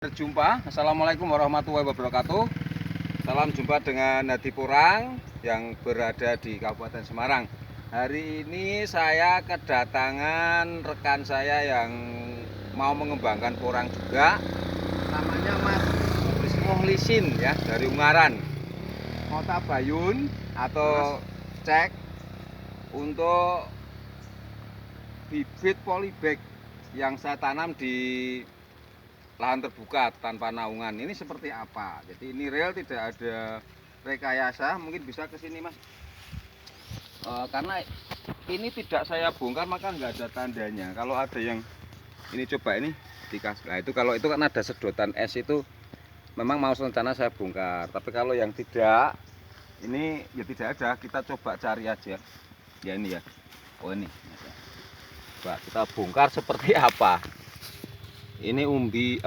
Berjumpa, Assalamualaikum warahmatullahi wabarakatuh. Salam jumpa dengan Hadi Porang yang berada di Kabupaten Semarang. Hari ini saya kedatangan rekan saya yang mau mengembangkan porang juga. Namanya Mas Muhlisin ya, dari Ungaran. Mau tabayun atau cek untuk bibit polybag yang saya tanam di lahan terbuka tanpa naungan. Ini seperti apa? Jadi ini real, tidak ada rekayasa. Mungkin bisa ke sini Mas, karena ini tidak saya bongkar maka nggak ada tandanya. Kalau ada yang ini, coba ini dikasih. Nah itu kalau itu kan ada sedotan es, itu memang mau rencana saya bongkar. Tapi kalau yang tidak, ini ya tidak ada. Kita coba cari aja. Ya ini ya. Oh ini. Coba kita bongkar seperti apa. Ini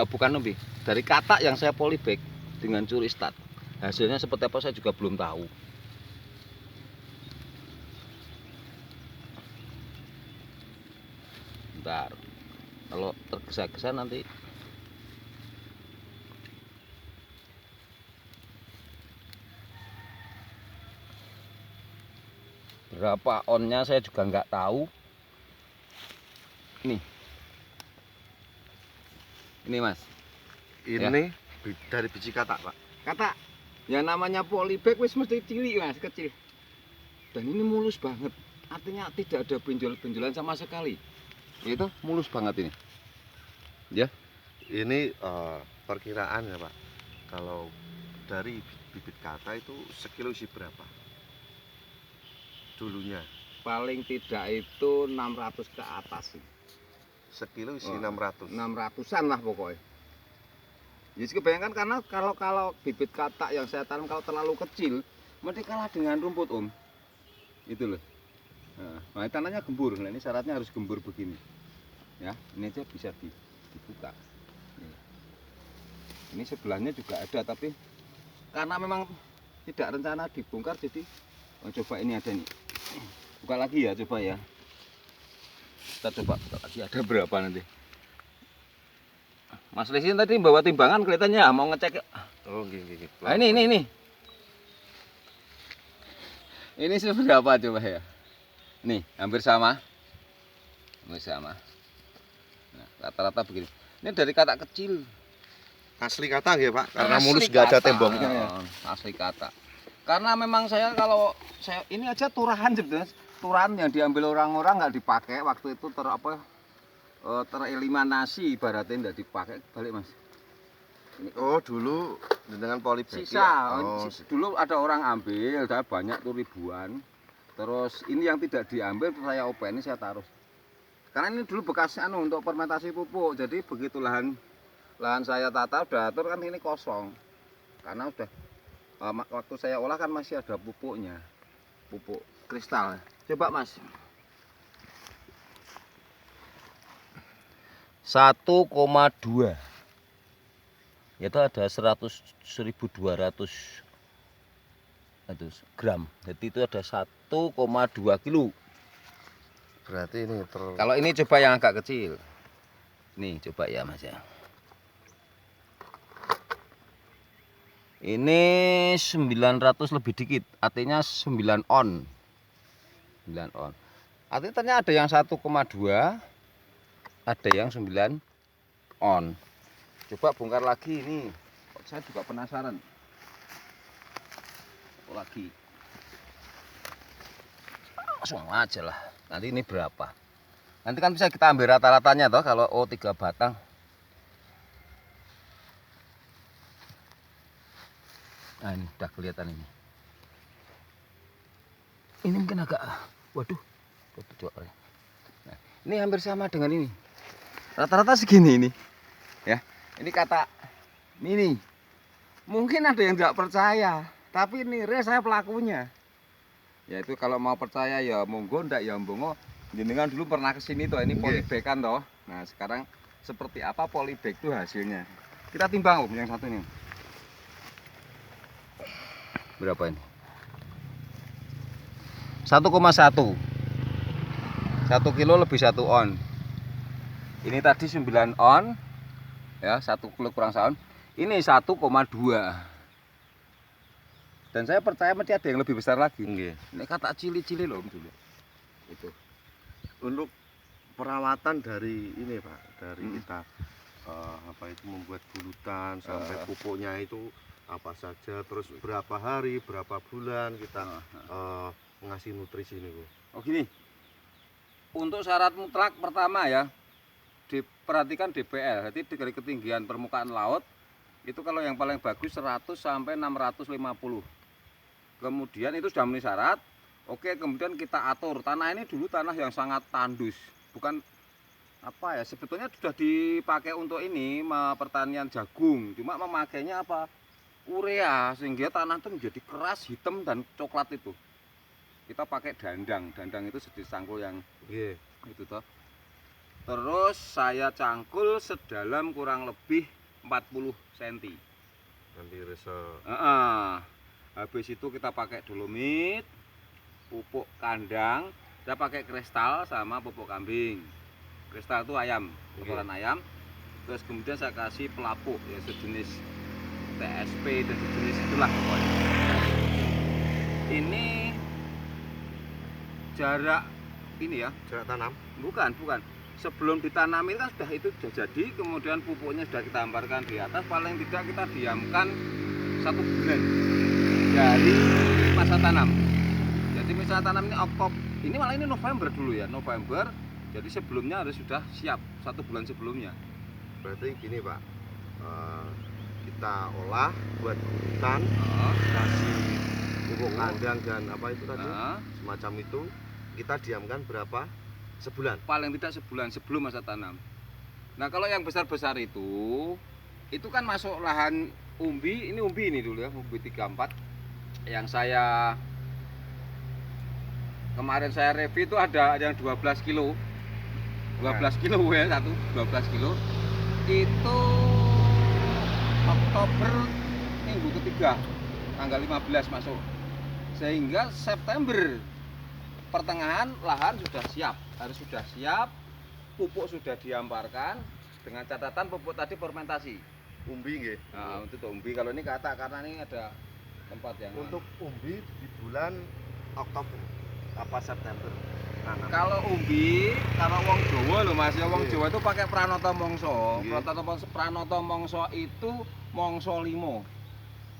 bukan umbi, dari katak yang saya polybag dengan curi start. Hasilnya seperti apa saya juga belum tahu. Bentar, kalau tergesa-gesa nanti. Berapa onnya saya juga nggak tahu. Ini Mas. Ini ya, dari biji katak Pak. Katak. Ya namanya polybag wis mesti cilik Mas, kecil. Dan ini mulus banget. Artinya tidak ada benjol-benjolan sama sekali. Itu mulus banget ini. Ya. Ini perkiraan ya Pak. Kalau dari bibit katak itu sekilo isi berapa? Dulunya. Paling tidak itu 600 ke atas sih. Sekilo isi 600. 600-an lah pokoknya. Jadi kebayangkan, karena kalau bibit katak yang saya tanam kalau terlalu kecil, mesti kalah dengan rumput Om. Itu loh. Nah, tanahnya gembur. Nah, ini syaratnya harus gembur begini. Ya, ini aja bisa dibuka. Ini sebelahnya juga ada, tapi karena memang tidak rencana dibongkar, jadi coba ini ada nih. Buka lagi ya, coba ya. Kita coba lagi ada berapa nanti. Mas Lisin tadi bawa timbangan kelihatannya mau ngecek. Oh, gini. Nah, ini. Ini seberapa coba ya? Nih, hampir sama. Hampir sama. Nah, rata-rata begini. Ini dari katak kecil. Asli katak ya Pak, karena Asli mulus nggak ada katak. temboknya ya. Asli katak. Karena memang saya ini aja turahan sebetulnya. Turahan yang diambil orang-orang nggak dipakai waktu itu, tereliminasi, ibaratnya nggak dipakai. Balik Mas. Oh, dulu dengan polybag. Sisa. Dulu ada orang ambil, saya banyak tuh ribuan. Terus ini yang tidak diambil saya openi, saya taruh. Karena ini dulu bekas untuk fermentasi pupuk. Jadi begitu lahan saya tata udah atur kan ini kosong. Karena udah waktu saya olah kan masih ada pupuknya. Pupuk kristal. Coba Mas. 1,2. Itu ada 100.200 gram. Jadi itu ada 1,2 kilo. Berarti ini Kalau ini coba yang agak kecil. Nih coba ya Mas ya. Ini 900 lebih dikit, artinya 9 on. 9 on. Artinya ada yang 1,2, ada yang 9 on. Coba bongkar lagi ini. Saya juga penasaran. Lagi. Langsung aja lah. Nanti ini berapa? Nanti kan bisa kita ambil rata-ratanya toh kalau 3 batang. Nah, ini udah kelihatan ini. Ini mungkin agak, waduh. Nah, ini hampir sama dengan ini. Rata-rata segini ini. Ya, ini kata mini. Mungkin ada yang tidak percaya, tapi ini saya pelakunya. Ya itu kalau mau percaya ya monggo, ndak ya monggo. Jenengan dulu pernah kesini toh, ini polybag kan toh. Nah, sekarang seperti apa polybag itu hasilnya. Kita timbang Om yang satu ini. Berapa ini? 1,1. 1 kilo lebih 1 on. Ini tadi 9 on. ya, 1 kilo kurang sahun. Ini 1,2. Dan saya percaya masih ada yang lebih besar lagi. Nggih. Ini kata cili-cili loh dulu. Itu. Untuk perawatan dari ini Pak, dari Hmm. kita apa itu membuat bulutan sampai pupuknya itu apa saja, terus berapa hari, berapa bulan kita ngasih nutrisi ini Bu. Oh gini. Untuk syarat mutlak pertama ya, diperhatikan DPL, jadi dari ketinggian permukaan laut itu kalau yang paling bagus 100 sampai 650. Kemudian itu sudah memenuhi syarat. Oke, kemudian kita atur. Tanah ini dulu tanah yang sangat tandus, bukan apa ya, sebetulnya sudah dipakai untuk ini pertanian jagung, cuma memakainya apa, urea, sehingga tanah itu menjadi keras, hitam dan coklat. Itu kita pakai dandang itu sedih cangkul yang Nggih. itu toh. Terus saya cangkul sedalam kurang lebih 40 cm. Nanti resa Habis itu kita pakai dolomit, pupuk kandang, kita pakai kristal sama pupuk kambing. Kristal itu ayam, kotoran ayam. Terus kemudian saya kasih pelapuk ya, sejenis TSP dan sejenis itulah pokoknya. Ini jarak ini ya, jarak tanam. bukan. Sebelum ditanam ini kan itu sudah jadi, kemudian pupuknya sudah kita hamparkan di atas, paling tidak kita diamkan 1 bulan dari masa tanam. Jadi masa tanam ini Oktober, ini malah ini November dulu ya, November. Jadi sebelumnya harus sudah siap 1 bulan sebelumnya. Berarti gini Pak, kita olah buat bulutan, kasih pupuk kandang dan apa itu tadi, semacam itu, kita diamkan berapa? Sebulan? Paling tidak sebulan sebelum masa tanam. Nah kalau yang besar-besar itu kan masuk lahan umbi, ini umbi ini dulu ya, umbi 34. Yang saya kemarin saya review itu ada yang 12 kilo. 12 kilo ya, 12 kilo. Itu Oktober minggu ketiga, tanggal 15 masuk. Sehingga September pertengahan lahan sudah siap, harus sudah siap, pupuk sudah dihamparkan dengan catatan pupuk tadi fermentasi. Umbi nggih. Nah, untuk umbi, kalau ini kata karena ini ada tempat yang untuk umbi di bulan Oktober apa September. Nah. Kalau umbi, kalau wong Jawa loh Mas, ya wong Iya. Jawa itu pakai Pranoto Mongso. Iya. Pranoto Mongso itu Mongso 5.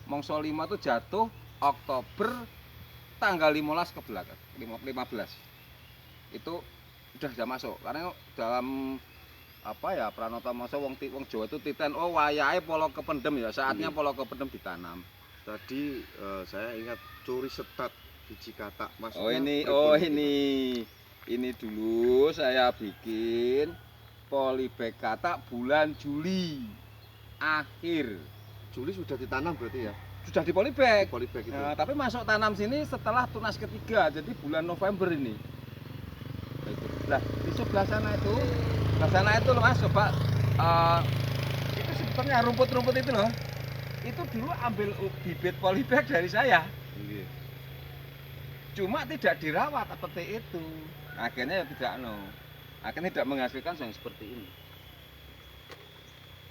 Mongso 5 itu jatuh Oktober tanggal 15 ke belakang, 15. Itu sudah masuk. Karena dalam apa ya, Pranoto Mongso wong Jawa itu titen wayahe polo kependem ya, saatnya Iya. polo kependem ditanam. Tadi saya ingat curi setat biji katak Mas. Ini dulu saya bikin polybag katak bulan Juli akhir. Juli sudah ditanam berarti ya? Sudah di polybag. Polybag itu. Nah, tapi masuk tanam sini setelah tunas ketiga, jadi bulan November ini. Nah, di sebelah sana itu loh Mas, coba itu sebetulnya rumput-rumput itu loh. Itu dulu ambil bibit polybag dari saya. Nggih. Cuma tidak dirawat seperti itu. Akhirnya ya akhirnya tidak menghasilkan yang seperti ini.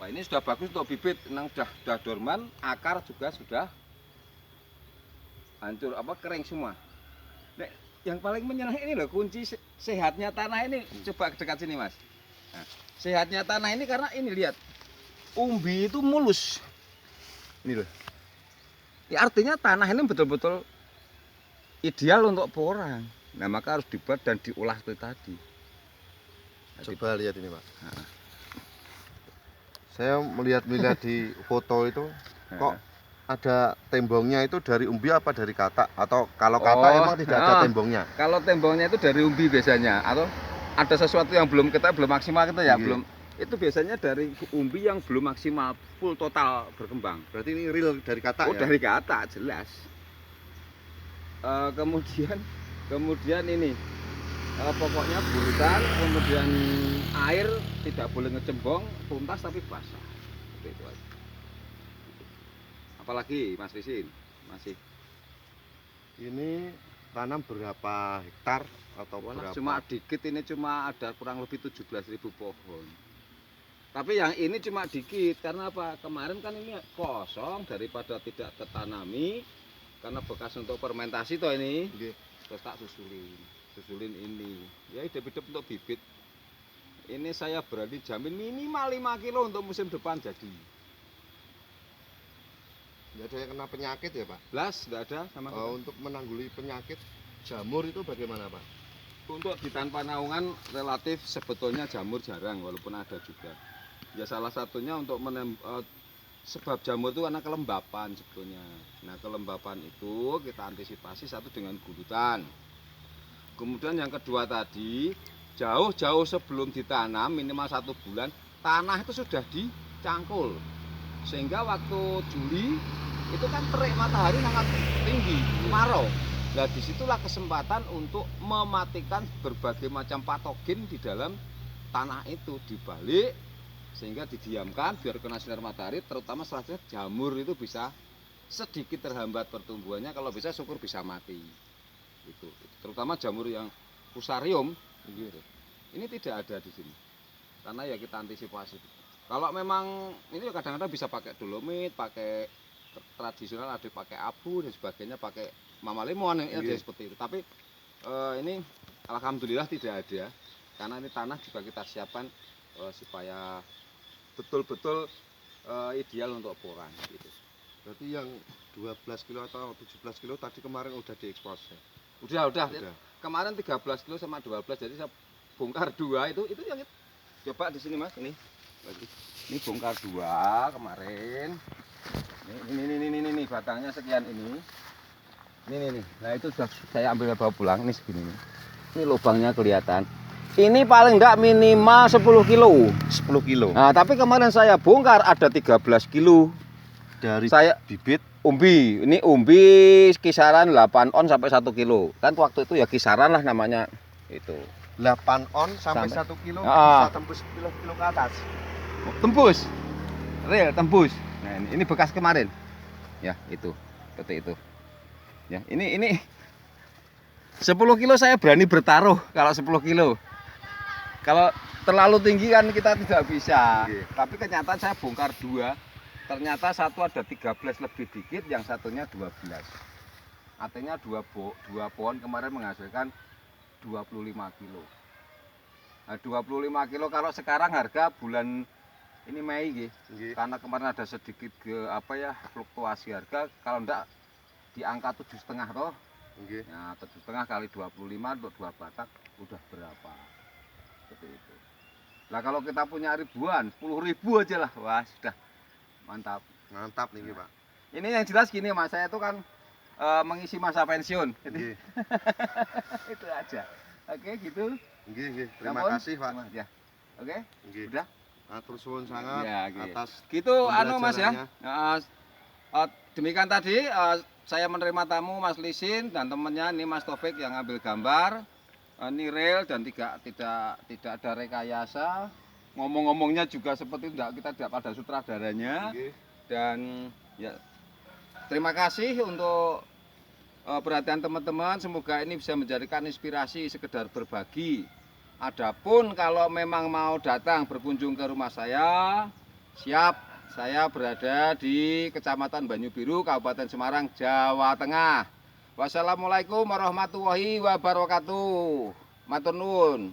Wah, ini sudah bagus untuk bibit, memang sudah dorman, akar juga sudah hancur kering semua. Nek, yang paling menyenangkan ini loh, kunci sehatnya tanah ini. Coba dekat sini Mas. Nah, sehatnya tanah ini karena ini lihat, umbi itu mulus. Ini loh. Ya, artinya tanah ini betul-betul ideal untuk porang. Nah, maka harus dibuat dan diolah seperti tadi. Coba lihat ini Pak. Nah. Saya melihat di foto itu kok ada tembongnya itu dari umbi apa dari katak, atau kalau katak emang tidak ada tembongnya? Kalau tembongnya itu dari umbi biasanya, atau ada sesuatu yang belum maksimal kita ya, belum. Itu biasanya dari umbi yang belum maksimal full total berkembang. Berarti ini real dari katak ya? Dari katak jelas. Kemudian ini pokoknya bulutan, kemudian air tidak boleh ngecembong, tuntas tapi basah. Seperti itu aja. Apalagi Mas Risin masih ini tanam berapa hektar atau berapa? cuma dikit, ini cuma ada kurang lebih 17.000 pohon. Tapi yang ini cuma dikit, karena apa? Kemarin kan ini kosong daripada tidak tertanami, karena bekas untuk fermentasi toh ini. Nggih. Terus tak susulin ini. Ya hidup-hidup untuk bibit. Ini saya berani jamin minimal 5 kilo untuk musim depan jadi. Nggak ada yang kena penyakit ya Pak? Blas, enggak ada sama sekali. Untuk menanggulangi penyakit jamur itu bagaimana Pak? Untuk di tanpa naungan relatif sebetulnya jamur jarang, walaupun ada juga. Ya salah satunya untuk sebab jamur itu karena kelembapan sebetulnya. Nah kelembapan itu kita antisipasi satu dengan gulutan. Kemudian yang kedua tadi, jauh-jauh sebelum ditanam minimal 1 bulan, tanah itu sudah dicangkul. Sehingga waktu Juli itu kan terik matahari sangat tinggi, kemarau. Nah disitulah kesempatan untuk mematikan berbagai macam patogen di dalam tanah itu, dibalik sehingga didiamkan biar kena sinar matahari, terutama selanjutnya jamur itu bisa sedikit terhambat pertumbuhannya, kalau bisa syukur bisa mati. Itu terutama jamur yang fusarium gitu. Ini tidak ada di sini karena ya kita antisipasi. Kalau memang ini kadang-kadang bisa pakai dolomit, pakai tradisional, ada pakai abu dan sebagainya, pakai mama lemon yang ada seperti itu. Tapi ini alhamdulillah tidak ada, karena ini tanah juga kita siapkan supaya betul-betul ideal untuk porang gitu. Berarti yang 12 kilo atau 17 kilo tadi kemarin udah diekspos ya? Udah. Kemarin 13 kilo sama 12, jadi saya bongkar 2 itu yang coba di sini Mas, ini bongkar 2 kemarin. Ini batangnya sekian ini. Ini. Nah itu sudah saya ambil bawa pulang, ini segini nih. Ini lubangnya kelihatan. Ini paling enggak minimal 10 kilo. 10 kilo. Nah, tapi kemarin saya bongkar ada 13 kilo. Dari Saya bibit umbi. Ini umbi kisaran 8 on sampai 1 kilo. Kan waktu itu ya kisaran lah namanya itu. 8 on sampai 1 kilo Ah. bisa tembus kilo ke atas. Tembus. Real tembus. Nah, ini bekas kemarin. Ya, itu. Seperti itu. Ya, ini 10 kilo saya berani bertaruh kalau 10 kilo. Kalau terlalu tinggi kan kita tidak bisa. Oke. Tapi kenyataan saya bongkar 2. Ternyata satu ada 13 lebih dikit, yang satunya 12. Artinya 2 pohon kemarin menghasilkan 25 kilo. Nah, 25 kilo kalau sekarang harga bulan ini Mei Nggih. karena kemarin ada sedikit fluktuasi harga, kalau enggak di angka 7,5 toh. Nggih. Nah, 7,5 kali 25 untuk 2 batang udah berapa? Seperti itu. Nah, kalau kita punya ribuan, 10.000 aja lah. Wah, sudah mantap. Mantap nih Pak. Ini yang jelas gini Mas, saya itu kan mengisi masa pensiun. Nggih. Itu aja. Oke, gitu. Nggih. Terima Sampun? kasih Pak. Ya. Oke. Nggih. Udah. Atur suwun sangat Ya, gitu. atas Gitu anu Mas ya. pembelajarannya. Demikian tadi saya menerima tamu Mas Lisin dan temannya ini Mas Taufik yang ambil gambar. Ini real dan tidak ada rekayasa. Ngomong-ngomongnya juga seperti kita tidak pada sutradaranya. Nggih. Dan ya terima kasih untuk perhatian teman-teman. Semoga ini bisa menjadikan inspirasi, sekedar berbagi. Adapun kalau memang mau datang berkunjung ke rumah saya, siap. Saya berada di Kecamatan Banyu Biru, Kabupaten Semarang, Jawa Tengah. Wassalamualaikum warahmatullahi wabarakatuh. Matur nuwun.